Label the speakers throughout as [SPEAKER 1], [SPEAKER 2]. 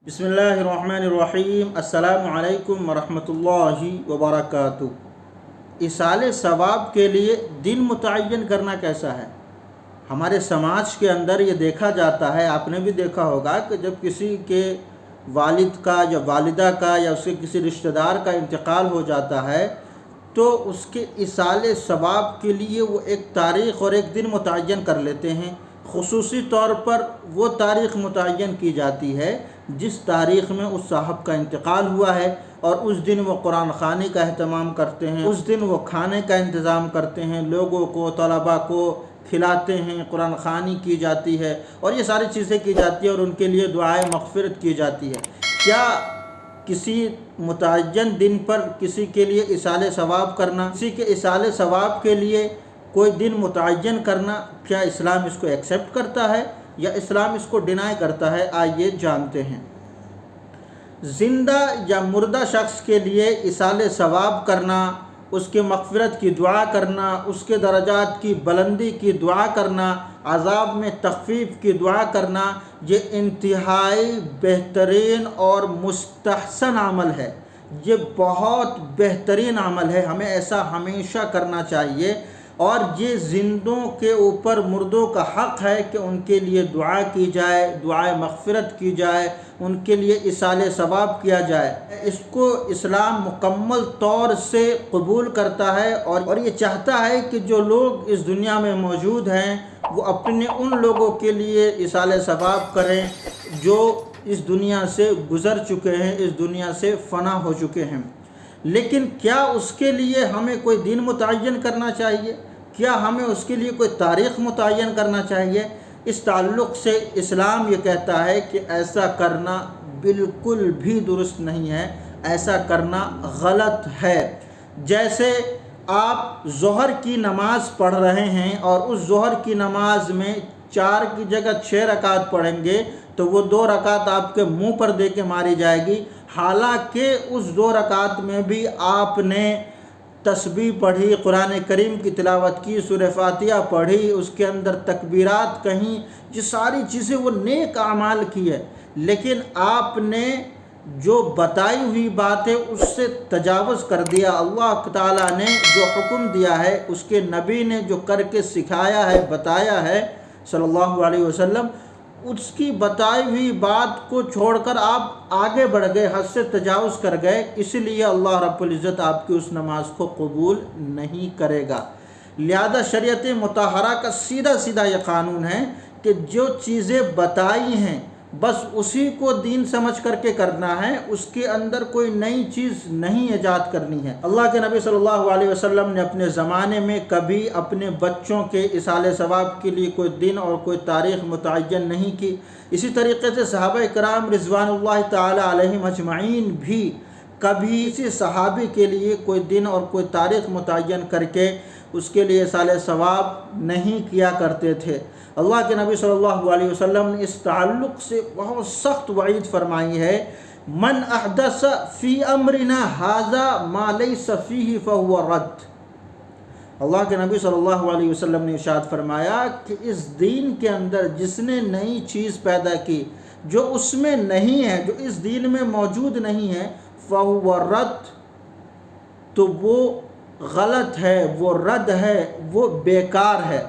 [SPEAKER 1] بسم اللہ الرحمن الرحیم۔ السلام علیکم ورحمۃ اللہ وبرکاتہ۔ ایصال ثواب کے لیے دن متعین کرنا کیسا ہے؟ ہمارے سماج کے اندر یہ دیکھا جاتا ہے، آپ نے بھی دیکھا ہوگا کہ جب کسی کے والد کا یا والدہ کا یا اس کے کسی رشتہ دار کا انتقال ہو جاتا ہے تو اس کے ایصال ثواب کے لیے وہ ایک تاریخ اور ایک دن متعین کر لیتے ہیں۔ خصوصی طور پر وہ تاریخ متعین کی جاتی ہے جس تاریخ میں اس صاحب کا انتقال ہوا ہے، اور اس دن وہ قرآن خوانی کا اہتمام کرتے ہیں، اس دن وہ کھانے کا انتظام کرتے ہیں، لوگوں کو، طلباء کو کھلاتے ہیں، قرآن خوانی کی جاتی ہے اور یہ ساری چیزیں کی جاتی ہیں اور ان کے لیے دعائے مغفرت کی جاتی ہے۔ کیا کسی متعین دن پر کسی کے لیے ایصال ثواب کرنا، کسی کے ایصال ثواب کے لیے کوئی دن متعین کرنا، کیا اسلام اس کو ایکسیپٹ کرتا ہے یا اسلام اس کو ڈینائی کرتا ہے؟ آئیے جانتے ہیں۔ زندہ یا مردہ شخص کے لیے ایصال ثواب کرنا، اس کے مغفرت کی دعا کرنا، اس کے درجات کی بلندی کی دعا کرنا، عذاب میں تخفیف کی دعا کرنا، یہ انتہائی بہترین اور مستحسن عمل ہے۔ یہ بہت بہترین عمل ہے، ہمیں ایسا ہمیشہ کرنا چاہیے، اور یہ زندوں کے اوپر مردوں کا حق ہے کہ ان کے لیے دعا کی جائے، دعائے مغفرت کی جائے، ان کے لیے ایصال ثواب کیا جائے۔ اس کو اسلام مکمل طور سے قبول کرتا ہے اور یہ چاہتا ہے کہ جو لوگ اس دنیا میں موجود ہیں وہ اپنے ان لوگوں کے لیے ایصال ثواب کریں جو اس دنیا سے گزر چکے ہیں، اس دنیا سے فنا ہو چکے ہیں۔ لیکن کیا اس کے لیے ہمیں کوئی دن متعین کرنا چاہیے؟ کیا ہمیں اس کے لیے کوئی تاریخ متعین کرنا چاہیے؟ اس تعلق سے اسلام یہ کہتا ہے کہ ایسا کرنا بالکل بھی درست نہیں ہے، ایسا کرنا غلط ہے۔ جیسے آپ ظہر کی نماز پڑھ رہے ہیں اور اس ظہر کی نماز میں 4 کی جگہ 6 رکعت پڑھیں گے تو وہ 2 رکعت آپ کے منہ پر دے کے ماری جائے گی، حالانکہ اس 2 رکعت میں بھی آپ نے تسبیح پڑھی، قرآن کریم کی تلاوت کی، سورہ فاتحہ پڑھی، اس کے اندر تکبیرات کہیں، یہ ساری چیزیں وہ نیک اعمال کی ہے، لیکن آپ نے جو بتائی ہوئی بات ہے اس سے تجاوز کر دیا۔ اللہ تعالیٰ نے جو حکم دیا ہے، اس کے نبی نے جو کر کے سکھایا ہے، بتایا ہے صلی اللہ علیہ وسلم، اس کی بتائی ہوئی بات کو چھوڑ کر آپ آگے بڑھ گئے، حد سے تجاوز کر گئے، اس لیے اللہ رب العزت آپ کی اس نماز کو قبول نہیں کرے گا۔ لہذا شریعت مطہرہ کا سیدھا سیدھا یہ قانون ہے کہ جو چیزیں بتائی ہیں بس اسی کو دین سمجھ کر کے کرنا ہے، اس کے اندر کوئی نئی چیز نہیں ایجاد کرنی ہے۔ اللہ کے نبی صلی اللہ علیہ وسلم نے اپنے زمانے میں کبھی اپنے بچوں کے ایصال ثواب کے لیے کوئی دن اور کوئی تاریخ متعین نہیں کی۔ اسی طریقے سے صحابہ کرام رضوان اللہ تعالی علیہم اجمعین بھی کبھی کسی صحابی کے لیے کوئی دن اور کوئی تاریخ متعین کر کے اس کے لیے ایصال ثواب نہیں کیا کرتے تھے۔ اللہ کے نبی صلی اللہ علیہ وسلم نے اس تعلق سے بہت سخت وعید فرمائی ہے، من احدث فی امرنا ھذا ما لیس فیہ فہو رد۔ اللہ کے نبی صلی اللہ علیہ وسلم نے ارشاد فرمایا کہ اس دین کے اندر جس نے نئی چیز پیدا کی جو اس میں نہیں ہے، جو اس دین میں موجود نہیں ہے، فہو رد، تو وہ غلط ہے، وہ رد ہے، وہ بیکار ہے۔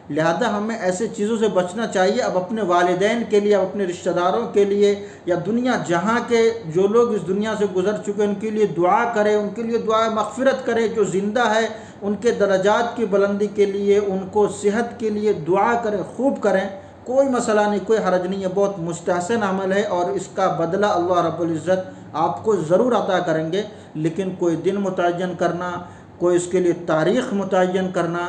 [SPEAKER 1] لہذا ہمیں ایسے چیزوں سے بچنا چاہیے۔ اب اپنے والدین کے لیے، اب اپنے رشتہ داروں کے لیے، یا دنیا جہاں کے جو لوگ اس دنیا سے گزر چکے ان کے لیے دعا کریں، ان کے لیے دعا مغفرت کریں۔ جو زندہ ہے ان کے درجات کی بلندی کے لیے، ان کو صحت کے لیے دعا کریں، خوب کریں، کوئی مسئلہ نہیں، کوئی حرج نہیں ہے، بہت مستحسن عمل ہے اور اس کا بدلہ اللہ رب العزت آپ کو ضرور عطا کریں گے۔ لیکن کوئی دن متعین کرنا، کوئی اس کے لیے تاریخ متعین کرنا،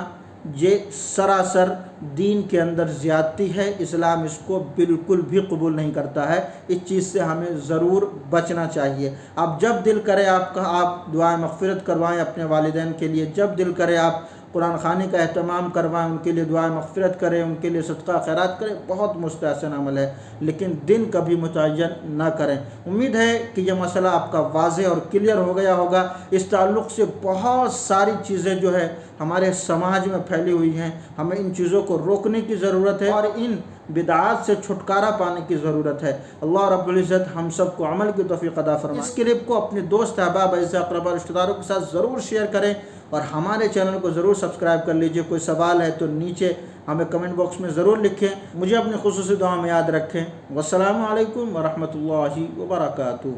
[SPEAKER 1] یہ سراسر دین کے اندر زیادتی ہے۔ اسلام اس کو بالکل بھی قبول نہیں کرتا ہے، اس چیز سے ہمیں ضرور بچنا چاہیے۔ اب جب دل کرے آپ دعائیں مغفرت کروائیں اپنے والدین کے لیے، جب دل کرے آپ قرآن خوانی کا اہتمام کروائیں، ان کے لیے دعائیں مغفرت کریں، ان کے لیے صدقہ خیرات کریں، بہت مستحسن عمل ہے، لیکن دن کبھی متعین نہ کریں۔ امید ہے کہ یہ مسئلہ آپ کا واضح اور کلیئر ہو گیا ہوگا۔ اس تعلق سے بہت ساری چیزیں جو ہے ہمارے سماج میں پھیلی ہوئی ہیں، ہمیں ان چیزوں کو روکنے کی ضرورت ہے اور ان بدعات سے چھٹکارا پانے کی ضرورت ہے۔ اللہ رب العزت ہم سب کو عمل کی توفیق عطا فرمائے۔ اس کلپ کو اپنے دوست احباب اعزاء اقربا رشتہ داروں کے ساتھ ضرور شیئر کریں اور ہمارے چینل کو ضرور سبسکرائب کر لیجئے۔ کوئی سوال ہے تو نیچے ہمیں کمنٹ باکس میں ضرور لکھیں۔ مجھے اپنی خصوصی دعا میں یاد رکھیں۔ والسلام علیکم ورحمۃ اللہ وبرکاتہ۔